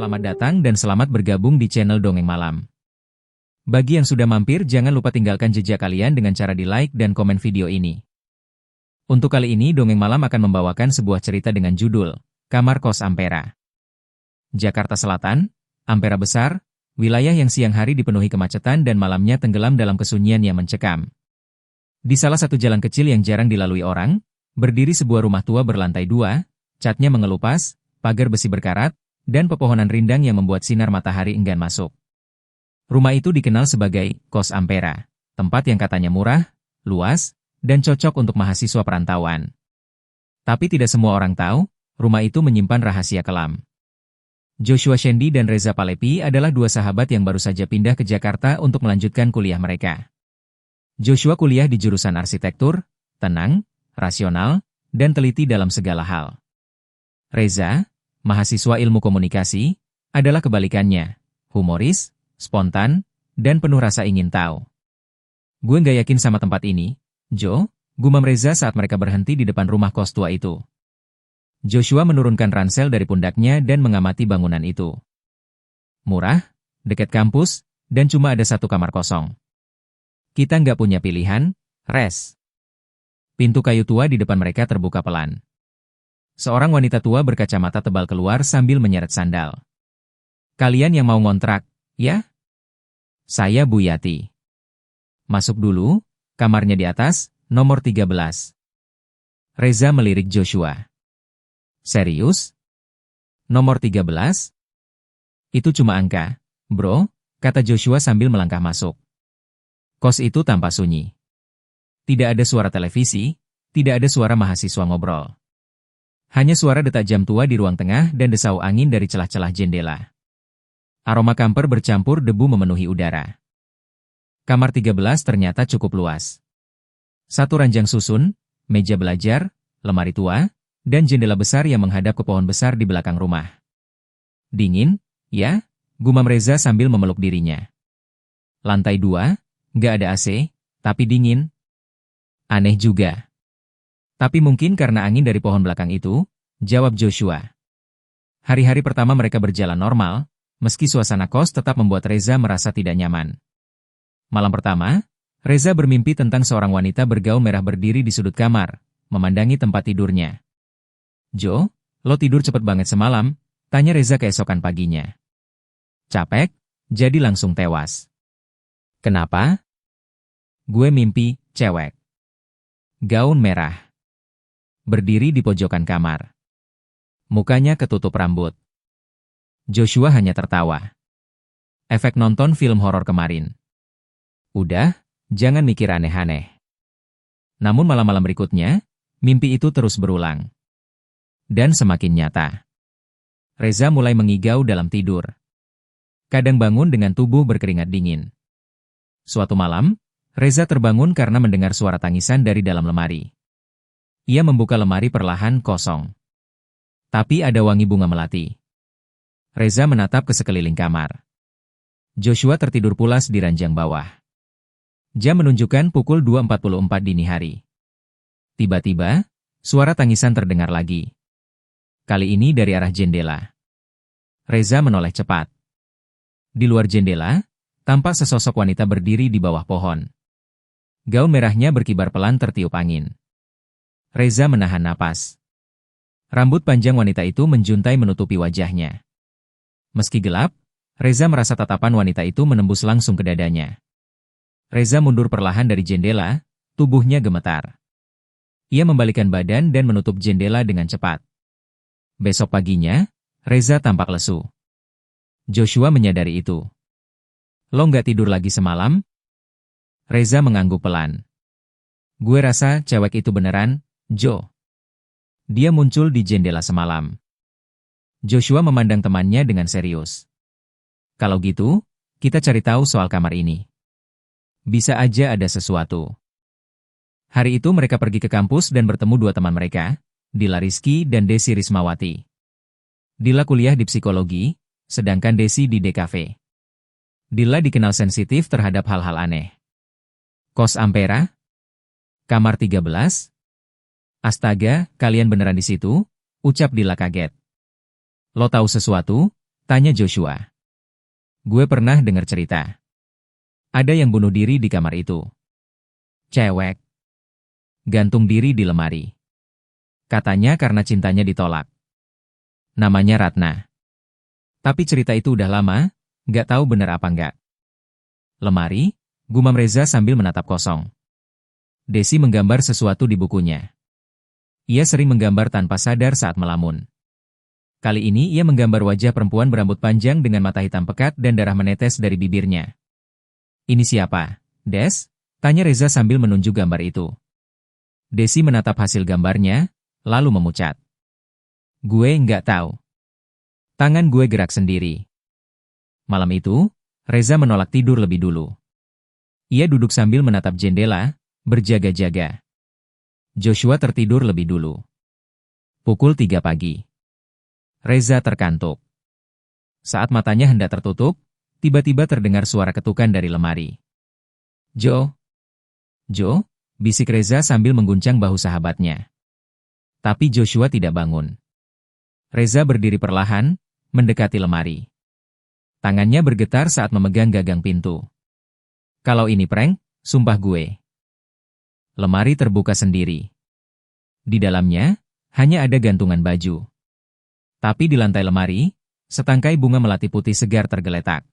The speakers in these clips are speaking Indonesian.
Selamat datang dan selamat bergabung di channel Dongeng Malam. Bagi yang sudah mampir, jangan lupa tinggalkan jejak kalian dengan cara di-like dan komen video ini. Untuk kali ini, Dongeng Malam akan membawakan sebuah cerita dengan judul Kamar Kos Ampera. Jakarta Selatan, Ampera besar, wilayah yang siang hari dipenuhi kemacetan dan malamnya tenggelam dalam kesunyian yang mencekam. Di salah satu jalan kecil yang jarang dilalui orang, berdiri sebuah rumah tua berlantai 2, catnya mengelupas, pagar besi berkarat, dan pepohonan rindang yang membuat sinar matahari enggan masuk. Rumah itu dikenal sebagai Kos Ampera, tempat yang katanya murah, luas, dan cocok untuk mahasiswa perantauan. Tapi tidak semua orang tahu, rumah itu menyimpan rahasia kelam. Joshua Shendi dan Reza Palepi adalah dua sahabat yang baru saja pindah ke Jakarta untuk melanjutkan kuliah mereka. Joshua kuliah di jurusan arsitektur, tenang, rasional, dan teliti dalam segala hal. Reza, mahasiswa ilmu komunikasi, adalah kebalikannya, humoris, spontan, dan penuh rasa ingin tahu. Gue nggak yakin sama tempat ini, Jo, gumam Reza saat mereka berhenti di depan rumah kos tua itu. Joshua menurunkan ransel dari pundaknya dan mengamati bangunan itu. Murah, dekat kampus, dan cuma ada satu kamar kosong. Kita nggak punya pilihan, Res. Pintu kayu tua di depan mereka terbuka pelan. Seorang wanita tua berkacamata tebal keluar sambil menyeret sandal. Kalian yang mau ngontrak, ya? Saya Bu Yati. Masuk dulu, kamarnya di atas, nomor 13. Reza melirik Joshua. Serius? Nomor 13? Itu cuma angka, bro, kata Joshua sambil melangkah masuk. Kos itu tampak sunyi. Tidak ada suara televisi, tidak ada suara mahasiswa ngobrol. Hanya suara detak jam tua di ruang tengah dan desau angin dari celah-celah jendela. Aroma kamper bercampur debu memenuhi udara. Kamar 13 ternyata cukup luas. Satu ranjang susun, meja belajar, lemari tua, dan jendela besar yang menghadap ke pohon besar di belakang rumah. Dingin, ya? Gumam Reza sambil memeluk dirinya. Lantai 2, nggak ada AC, tapi dingin. Aneh juga. Tapi mungkin karena angin dari pohon belakang itu, jawab Joshua. Hari-hari pertama mereka berjalan normal, meski suasana kos tetap membuat Reza merasa tidak nyaman. Malam pertama, Reza bermimpi tentang seorang wanita bergaun merah berdiri di sudut kamar, memandangi tempat tidurnya. Jo, lo tidur cepet banget semalam, tanya Reza keesokan paginya. Capek, jadi langsung tewas. Kenapa? Gue mimpi, cewek. Gaun merah. Berdiri di pojokan kamar. Mukanya ketutup rambut. Joshua hanya tertawa. Efek nonton film horor kemarin. Udah, jangan mikir aneh-aneh. Namun malam-malam berikutnya, mimpi itu terus berulang. Dan semakin nyata. Reza mulai mengigau dalam tidur. Kadang bangun dengan tubuh berkeringat dingin. Suatu malam, Reza terbangun karena mendengar suara tangisan dari dalam lemari. Ia membuka lemari perlahan kosong. Tapi ada wangi bunga melati. Reza menatap ke sekeliling kamar. Joshua tertidur pulas di ranjang bawah. Jam menunjukkan pukul 2.44 dini hari. Tiba-tiba, suara tangisan terdengar lagi. Kali ini dari arah jendela. Reza menoleh cepat. Di luar jendela, tampak sesosok wanita berdiri di bawah pohon. Gaun merahnya berkibar pelan tertiup angin. Reza menahan napas. Rambut panjang wanita itu menjuntai menutupi wajahnya. Meski gelap, Reza merasa tatapan wanita itu menembus langsung ke dadanya. Reza mundur perlahan dari jendela, tubuhnya gemetar. Ia membalikkan badan dan menutup jendela dengan cepat. Besok paginya, Reza tampak lesu. Joshua menyadari itu. Lo nggak tidur lagi semalam? Reza mengangguk pelan. Gue rasa cewek itu beneran, Jo. Dia muncul di jendela semalam. Joshua memandang temannya dengan serius. Kalau gitu, kita cari tahu soal kamar ini. Bisa aja ada sesuatu. Hari itu mereka pergi ke kampus dan bertemu dua teman mereka, Dila Rizky dan Desi Rismawati. Dila kuliah di psikologi, sedangkan Desi di DKV. Dila dikenal sensitif terhadap hal-hal aneh. Kos Ampera? Kamar 13? Astaga, kalian beneran di situ? Ucap Dila kaget. Lo tahu sesuatu? Tanya Joshua. Gue pernah dengar cerita. Ada yang bunuh diri di kamar itu. Cewek. Gantung diri di lemari. Katanya karena cintanya ditolak. Namanya Ratna. Tapi cerita itu udah lama, nggak tahu benar apa nggak. Lemari, gumam Reza sambil menatap kosong. Desi menggambar sesuatu di bukunya. Ia sering menggambar tanpa sadar saat melamun. Kali ini ia menggambar wajah perempuan berambut panjang dengan mata hitam pekat dan darah menetes dari bibirnya. Ini siapa, Des? Tanya Reza sambil menunjuk gambar itu. Desi menatap hasil gambarnya, lalu memucat. Gue nggak tahu. Tangan gue gerak sendiri. Malam itu, Reza menolak tidur lebih dulu. Ia duduk sambil menatap jendela, berjaga-jaga. Joshua tertidur lebih dulu. Pukul 3 pagi. Reza terkantuk. Saat matanya hendak tertutup, tiba-tiba terdengar suara ketukan dari lemari. Jo, bisik Reza sambil mengguncang bahu sahabatnya. Tapi Joshua tidak bangun. Reza berdiri perlahan, mendekati lemari. Tangannya bergetar saat memegang gagang pintu. Kalau ini prank, sumpah gue. Lemari terbuka sendiri. Di dalamnya, hanya ada gantungan baju. Tapi di lantai lemari, setangkai bunga melati putih segar tergeletak.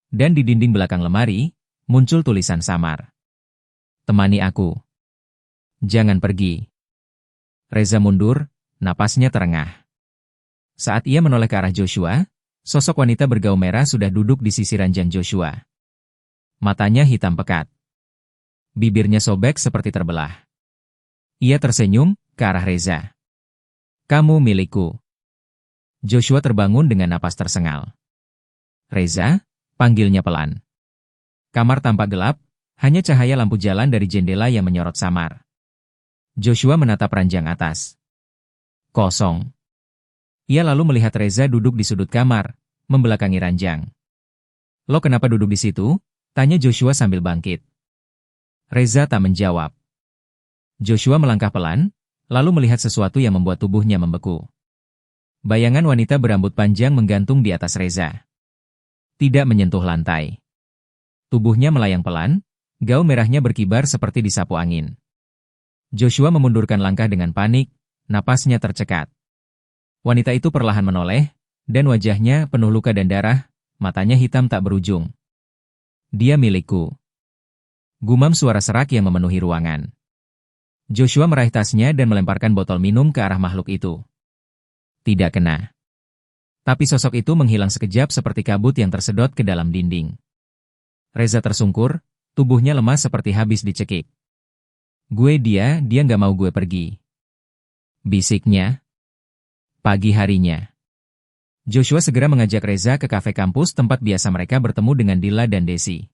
Dan di dinding belakang lemari, muncul tulisan samar. Temani aku. Jangan pergi. Reza mundur, napasnya terengah. Saat ia menoleh ke arah Joshua, sosok wanita bergaun merah sudah duduk di sisi ranjang Joshua. Matanya hitam pekat. Bibirnya sobek seperti terbelah. Ia tersenyum ke arah Reza. Kamu milikku. Joshua terbangun dengan napas tersengal. Reza, panggilnya pelan. Kamar tampak gelap, hanya cahaya lampu jalan dari jendela yang menyorot samar. Joshua menatap ranjang atas. Kosong. Ia lalu melihat Reza duduk di sudut kamar, membelakangi ranjang. Lo kenapa duduk di situ? Tanya Joshua sambil bangkit. Reza tak menjawab. Joshua melangkah pelan, lalu melihat sesuatu yang membuat tubuhnya membeku. Bayangan wanita berambut panjang menggantung di atas Reza. Tidak menyentuh lantai. Tubuhnya melayang pelan, gaun merahnya berkibar seperti disapu angin. Joshua memundurkan langkah dengan panik, napasnya tercekat. Wanita itu perlahan menoleh, dan wajahnya penuh luka dan darah, matanya hitam tak berujung. Dia milikku. Gumam suara serak yang memenuhi ruangan. Joshua meraih tasnya dan melemparkan botol minum ke arah makhluk itu. Tidak kena. Tapi sosok itu menghilang sekejap seperti kabut yang tersedot ke dalam dinding. Reza tersungkur, tubuhnya lemas seperti habis dicekik. Dia nggak mau gue pergi. Bisiknya. Pagi harinya. Joshua segera mengajak Reza ke kafe kampus tempat biasa mereka bertemu dengan Dila dan Desi.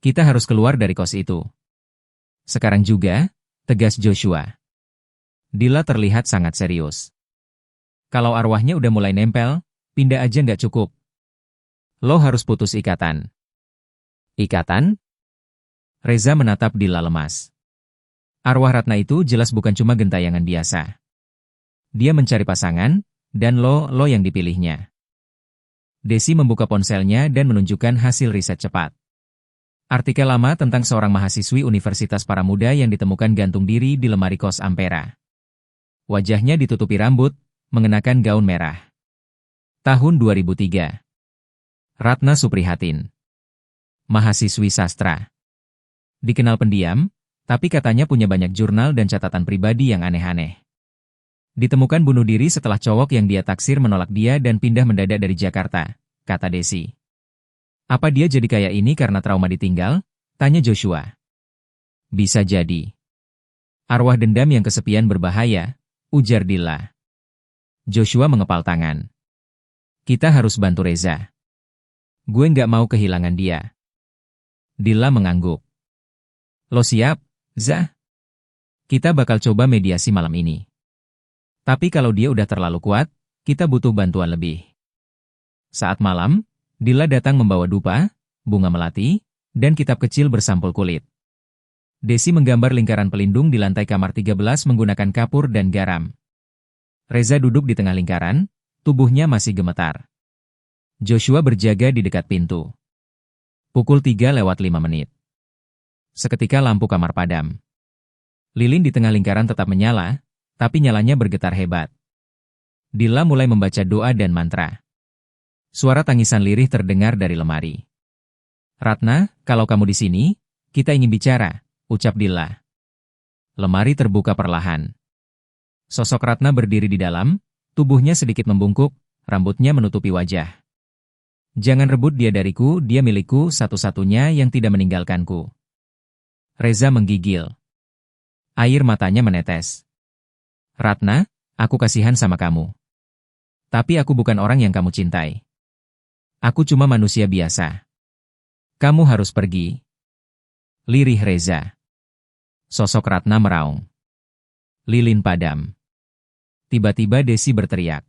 Kita harus keluar dari kos itu. Sekarang juga, tegas Joshua. Dila terlihat sangat serius. Kalau arwahnya udah mulai nempel, pindah aja nggak cukup. Lo harus putus ikatan. Ikatan? Reza menatap Dila lemas. Arwah Ratna itu jelas bukan cuma gentayangan biasa. Dia mencari pasangan, dan lo yang dipilihnya. Desi membuka ponselnya dan menunjukkan hasil riset cepat. Artikel lama tentang seorang mahasiswi Universitas Paramuda yang ditemukan gantung diri di lemari kos Ampera. Wajahnya ditutupi rambut, mengenakan gaun merah. Tahun 2003. Ratna Suprihatin. Mahasiswi sastra. Dikenal pendiam, tapi katanya punya banyak jurnal dan catatan pribadi yang aneh-aneh. Ditemukan bunuh diri setelah cowok yang dia taksir menolak dia dan pindah mendadak dari Jakarta, kata Desi. Apa dia jadi kayak ini karena trauma ditinggal? Tanya Joshua. Bisa jadi. Arwah dendam yang kesepian berbahaya, ujar Dila. Joshua mengepal tangan. Kita harus bantu Reza. Gue nggak mau kehilangan dia. Dila mengangguk. Lo siap, Zah? Kita bakal coba mediasi malam ini. Tapi kalau dia udah terlalu kuat, kita butuh bantuan lebih. Saat malam, Dila datang membawa dupa, bunga melati, dan kitab kecil bersampul kulit. Desi menggambar lingkaran pelindung di lantai kamar 13 menggunakan kapur dan garam. Reza duduk di tengah lingkaran, tubuhnya masih gemetar. Joshua berjaga di dekat pintu. Pukul 3:05. Seketika lampu kamar padam. Lilin di tengah lingkaran tetap menyala, tapi nyalanya bergetar hebat. Dilla mulai membaca doa dan mantra. Suara tangisan lirih terdengar dari lemari. "Ratna, kalau kamu di sini, kita ingin bicara," ucap Dilla. Lemari terbuka perlahan. Sosok Ratna berdiri di dalam, tubuhnya sedikit membungkuk, rambutnya menutupi wajah. "Jangan rebut dia dariku, dia milikku satu-satunya yang tidak meninggalkanku." Reza menggigil. Air matanya menetes. "Ratna, aku kasihan sama kamu. Tapi aku bukan orang yang kamu cintai. Aku cuma manusia biasa. Kamu harus pergi." Lirih Reza. Sosok Ratna meraung. Lilin padam. Tiba-tiba Desi berteriak.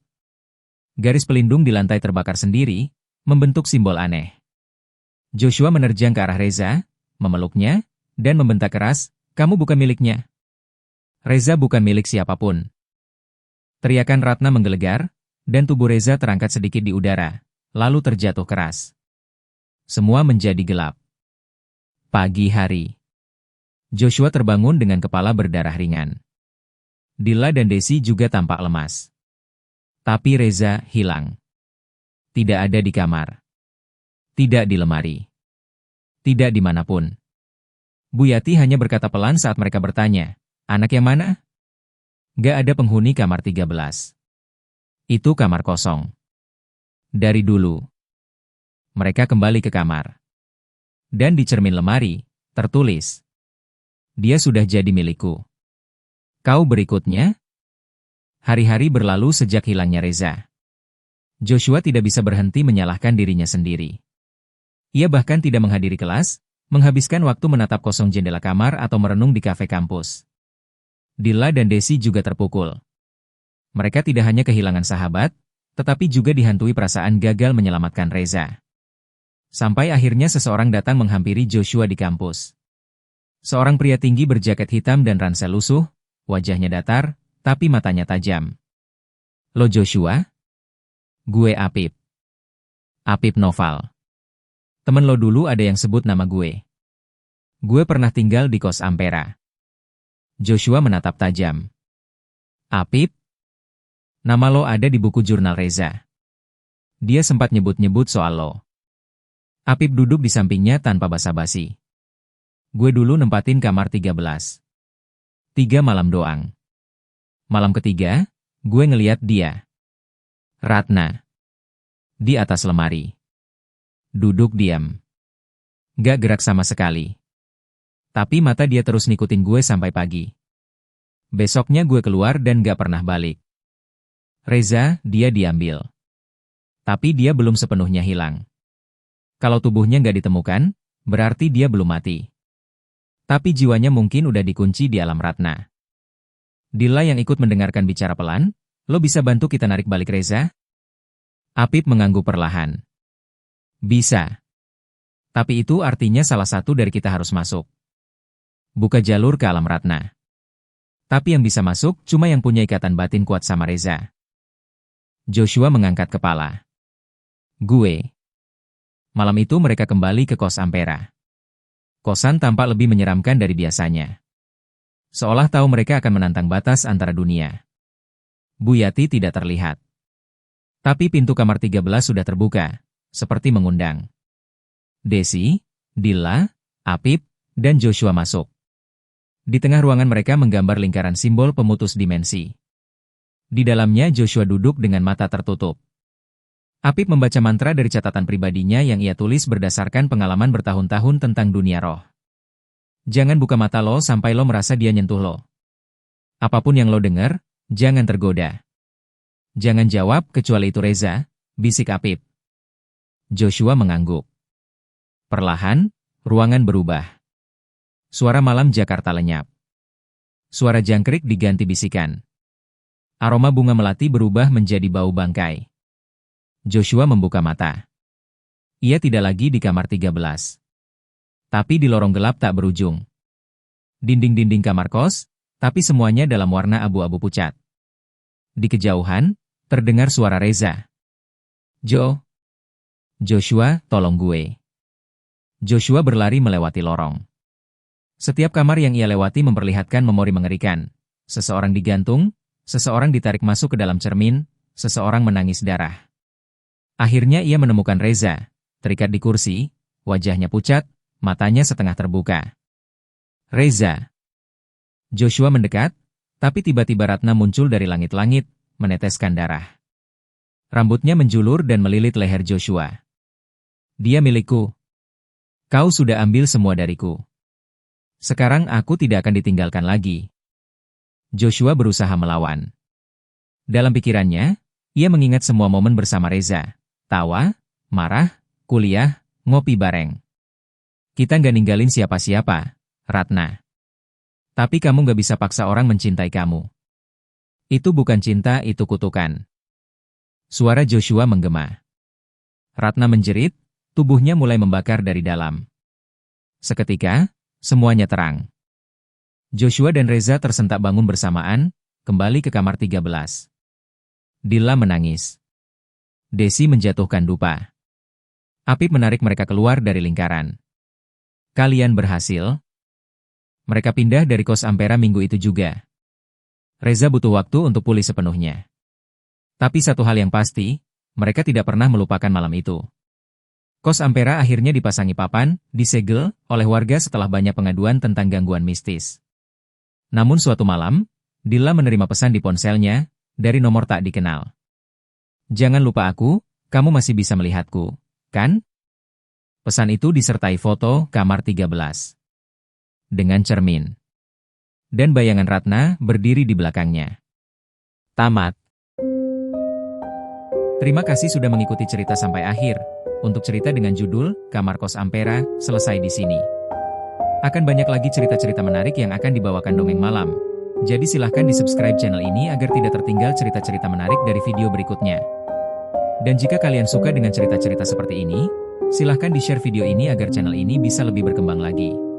Garis pelindung di lantai terbakar sendiri, membentuk simbol aneh. Joshua menerjang ke arah Reza, memeluknya, dan membentak keras, "Kamu bukan miliknya." "Reza bukan milik siapapun." Teriakan Ratna menggelegar, dan tubuh Reza terangkat sedikit di udara, lalu terjatuh keras. Semua menjadi gelap. Pagi hari. Joshua terbangun dengan kepala berdarah ringan. Dilla dan Desi juga tampak lemas. Tapi Reza hilang. Tidak ada di kamar. Tidak di lemari. Tidak dimanapun. Bu Yati hanya berkata pelan saat mereka bertanya, "Anak yang mana?" "Gak ada penghuni kamar 13. Itu kamar kosong." Dari dulu. Mereka kembali ke kamar. Dan di cermin lemari, tertulis, "Dia sudah jadi milikku." Kau berikutnya? Hari-hari berlalu sejak hilangnya Reza. Joshua tidak bisa berhenti menyalahkan dirinya sendiri. Ia bahkan tidak menghadiri kelas, menghabiskan waktu menatap kosong jendela kamar atau merenung di kafe kampus. Dilla dan Desi juga terpukul. Mereka tidak hanya kehilangan sahabat, tetapi juga dihantui perasaan gagal menyelamatkan Reza. Sampai akhirnya seseorang datang menghampiri Joshua di kampus. Seorang pria tinggi berjaket hitam dan ransel lusuh, wajahnya datar, tapi matanya tajam. "Lo Joshua?" "Gue Apip. Apip Noval. Temen lo dulu ada yang sebut nama gue. Gue pernah tinggal di kos Ampera." Joshua menatap tajam. "Apip? Nama lo ada di buku jurnal Reza. Dia sempat nyebut-nyebut soal lo." Apip duduk di sampingnya tanpa basa-basi. "Gue dulu nempatin kamar 13. 3 malam doang. Malam ketiga, gue ngeliat dia. Ratna. Di atas lemari. Duduk diam. Gak gerak sama sekali. Tapi mata dia terus ngikutin gue sampai pagi. Besoknya gue keluar dan gak pernah balik. Reza, dia diambil. Tapi dia belum sepenuhnya hilang. Kalau tubuhnya gak ditemukan, berarti dia belum mati. Tapi jiwanya mungkin udah dikunci di alam Ratna." Dilla yang ikut mendengarkan bicara pelan, "Lo bisa bantu kita narik balik Reza?" Apip mengangguk perlahan. "Bisa. Tapi itu artinya salah satu dari kita harus masuk. Buka jalur ke alam Ratna. Tapi yang bisa masuk cuma yang punya ikatan batin kuat sama Reza." Joshua mengangkat kepala. "Gue." Malam itu mereka kembali ke kos Ampera. Kosan tampak lebih menyeramkan dari biasanya. Seolah tahu mereka akan menantang batas antara dunia. Bu Yati tidak terlihat. Tapi pintu kamar 13 sudah terbuka, seperti mengundang. Desi, Dilla, Apip, dan Joshua masuk. Di tengah ruangan mereka menggambar lingkaran simbol pemutus dimensi. Di dalamnya Joshua duduk dengan mata tertutup. Apip membaca mantra dari catatan pribadinya yang ia tulis berdasarkan pengalaman bertahun-tahun tentang dunia roh. Jangan buka mata lo sampai lo merasa dia nyentuh lo. Apapun yang lo dengar, jangan tergoda. Jangan jawab kecuali itu Reza, bisik Apip. Joshua mengangguk. Perlahan, ruangan berubah. Suara malam Jakarta lenyap. Suara jangkrik diganti bisikan. Aroma bunga melati berubah menjadi bau bangkai. Joshua membuka mata. Ia tidak lagi di kamar 13. Tapi di lorong gelap tak berujung. Dinding-dinding kamar kos, tapi semuanya dalam warna abu-abu pucat. Di kejauhan, terdengar suara Reza. "Jo." Joshua, tolong gue. Joshua berlari melewati lorong. Setiap kamar yang ia lewati memperlihatkan memori mengerikan. Seseorang digantung, seseorang ditarik masuk ke dalam cermin, seseorang menangis darah. Akhirnya ia menemukan Reza, terikat di kursi, wajahnya pucat, matanya setengah terbuka. Reza. Joshua mendekat, tapi tiba-tiba Ratna muncul dari langit-langit, meneteskan darah. Rambutnya menjulur dan melilit leher Joshua. Dia milikku. Kau sudah ambil semua dariku. Sekarang aku tidak akan ditinggalkan lagi. Joshua berusaha melawan. Dalam pikirannya, ia mengingat semua momen bersama Reza. Tawa, marah, kuliah, ngopi bareng. Kita nggak ninggalin siapa-siapa, Ratna. Tapi kamu nggak bisa paksa orang mencintai kamu. Itu bukan cinta, itu kutukan. Suara Joshua menggema. Ratna menjerit, tubuhnya mulai membakar dari dalam. Seketika, semuanya terang. Joshua dan Reza tersentak bangun bersamaan, kembali ke kamar 13. Dila menangis. Desi menjatuhkan dupa. Apip menarik mereka keluar dari lingkaran. Kalian berhasil? Mereka pindah dari kos Ampera minggu itu juga. Reza butuh waktu untuk pulih sepenuhnya. Tapi satu hal yang pasti, mereka tidak pernah melupakan malam itu. Kos Ampera akhirnya dipasangi papan, disegel, oleh warga setelah banyak pengaduan tentang gangguan mistis. Namun suatu malam, Dila menerima pesan di ponselnya, dari nomor tak dikenal. Jangan lupa aku, kamu masih bisa melihatku, kan? Pesan itu disertai foto kamar 13. Dengan cermin. Dan bayangan Ratna berdiri di belakangnya. Tamat. Terima kasih sudah mengikuti cerita sampai akhir. Untuk cerita dengan judul Kamar Kos Ampera, selesai di sini. Akan banyak lagi cerita-cerita menarik yang akan dibawakan Dongeng Malam. Jadi silahkan di-subscribe channel ini agar tidak tertinggal cerita-cerita menarik dari video berikutnya. Dan jika kalian suka dengan cerita-cerita seperti ini, silahkan di-share video ini agar channel ini bisa lebih berkembang lagi.